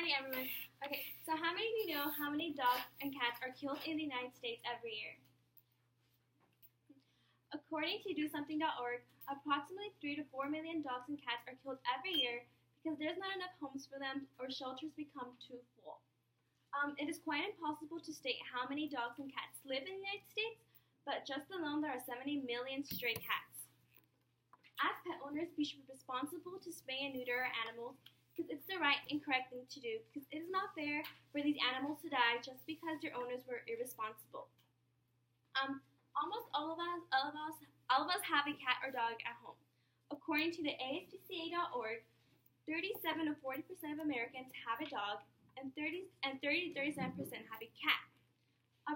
Hi everyone. Okay, so how many of you know how many dogs and cats are killed in the United States every year? According to DoSomething.org, approximately 3 to 4 million dogs and cats are killed every year because there's not enough homes for them or shelters become too full. It is quite impossible to state how many dogs and cats live in the United States, but just alone there are 70 million stray cats. As pet owners, we should be responsible to spay and neuter our animals because it's the right and correct thing to do, because it is not fair for these animals to die just because their owners were irresponsible. Almost all of us have a cat or dog at home. According to the ASPCA.org, 37 to 40% of Americans have a dog, and 30 to 37% have a cat.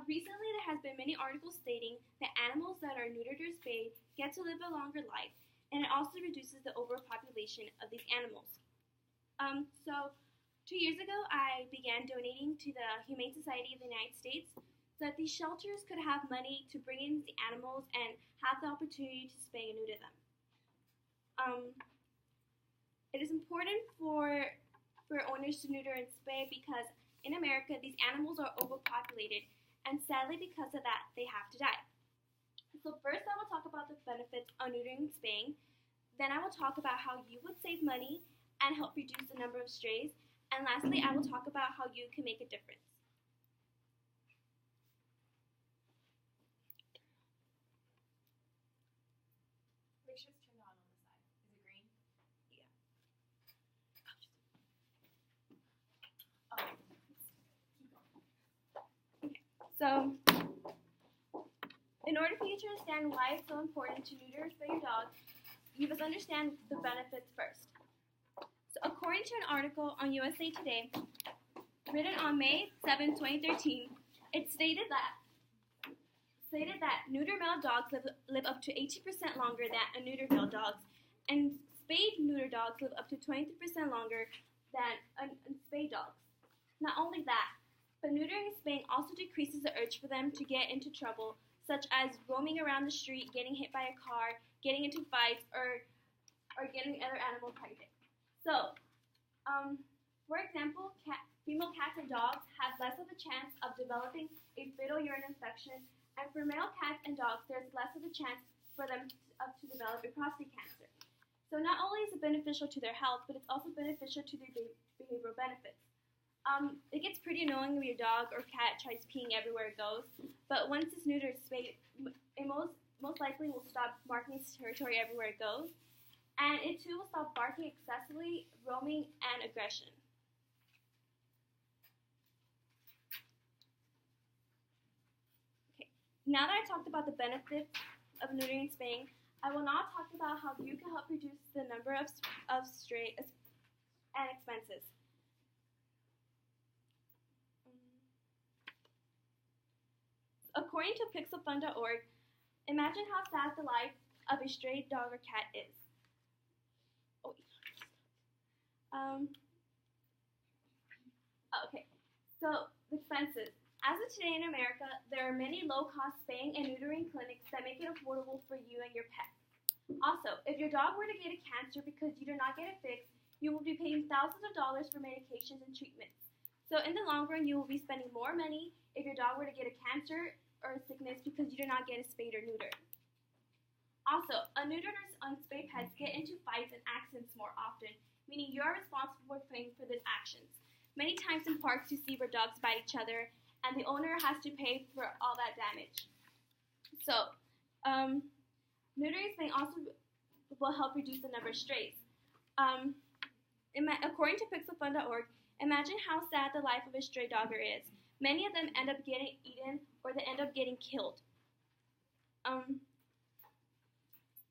Recently, there has been many articles stating that animals that are neutered or spayed get to live a longer life, and it also reduces the overpopulation of these animals. So 2 years ago, I began donating to the Humane Society of the United States so that these shelters could have money to bring in the animals and have the opportunity to spay and neuter them. It is important for owners to neuter and spay because in America, these animals are overpopulated, and sadly, because of that, they have to die. So first, I will talk about the benefits of neutering and spaying. Then I will talk about how you would save money and help reduce the number of strays. And lastly, I will talk about how you can make a difference. Make sure it's turned on the side. Is it green? Yeah. Oh. Keep going. Okay. So, in order for you to understand why it's so important to neuter or spay your dog, you must understand the benefits first. So, according to an article on USA Today, written on May 7, 2013, it stated that neuter male dogs live up to 80% longer than neutered male dogs, and spayed neuter dogs live up to 23% longer than spayed dogs. Not only that, but neutering and spaying also decreases the urge for them to get into trouble, such as roaming around the street, getting hit by a car, getting into fights, or getting other animals pregnant. So, for example, female cats and dogs have less of a chance of developing a fatal urine infection, and for male cats and dogs, there's less of a chance for them to develop a prostate cancer. So not only is it beneficial to their health, but it's also beneficial to their behavioral benefits. It gets pretty annoying when your dog or cat tries peeing everywhere it goes, but once it's neutered, spayed, it most likely will stop marking its territory everywhere it goes, and it too will stop barking excessively, roaming, and aggression. Okay, now that I talked about the benefits of neutering and spaying, I will now talk about how you can help reduce the number of stray and expenses. According to pixelfund.org, imagine how sad the life of a stray dog or cat is. Okay, so the expenses. As of today in America, there are many low-cost spaying and neutering clinics that make it affordable for you and your pet. Also, if your dog were to get a cancer because you do not get it fixed, you will be paying thousands of dollars for medications and treatments. So in the long run, you will be spending more money if your dog were to get a cancer or a sickness because you do not get it spayed or neutered. Also, unneutered or unspayed pets get into fights and accidents more often, meaning you are responsible for paying for these actions. Many times in parks you see where dogs bite each other, and the owner has to pay for all that damage. So, neutering spaying also will help reduce the number of strays. According to pixelfund.org, imagine how sad the life of a stray dogger is. Many of them end up getting eaten or they end up getting killed.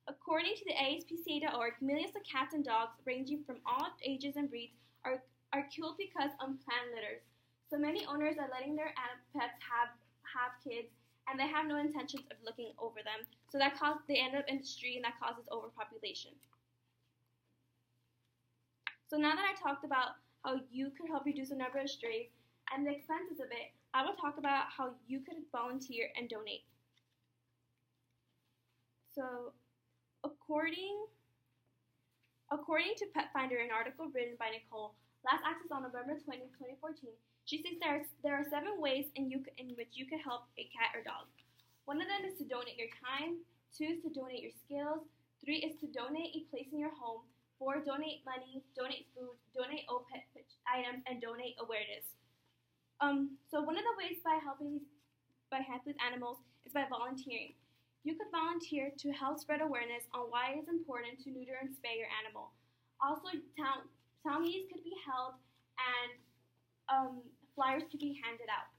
According to the ASPCA.org, millions of cats and dogs ranging from all ages and breeds are killed because unplanned litters. So many owners are letting their pets have kids, and they have no intentions of looking over them. So they end up in the street, and that causes overpopulation. So now that I talked about how you could help reduce the number of strays and the expenses of it, I will talk about how you could volunteer and donate. So, according to Pet Finder, an article written by Nicole, Last access on November 20, 2014, she states there are 7 ways in which you can help a cat or dog. One of them is to donate your time, 2 is to donate your skills, 3 is to donate a place in your home, 4, donate money, donate food, donate old pet items, and donate awareness. So one of the ways by helping these animals is by volunteering. You could volunteer to help spread awareness on why it is important to neuter and spay your animal. Also, town meetings could be held and flyers could be handed out.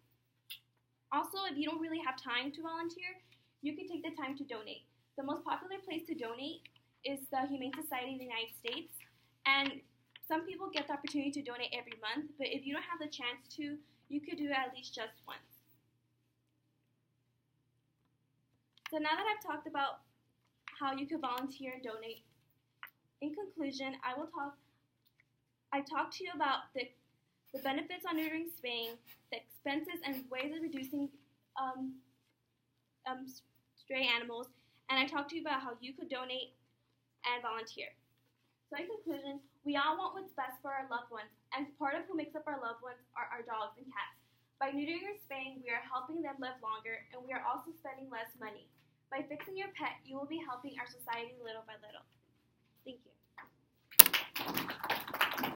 Also, if you don't really have time to volunteer, you can take the time to donate. The most popular place to donate is the Humane Society of the United States, and some people get the opportunity to donate every month, but if you don't have the chance to, you could do it at least just once. So now that I've talked about how you could volunteer and donate, in conclusion, I've talked to you about the benefits on neutering spaying, the expenses and ways of reducing stray animals, and I talked to you about how you could donate and volunteer. So in conclusion, we all want what's best for our loved ones, and part of who makes up our loved ones are our dogs and cats. By neutering or spaying, we are helping them live longer, and we are also spending less money. By fixing your pet, you will be helping our society little by little. Thank you.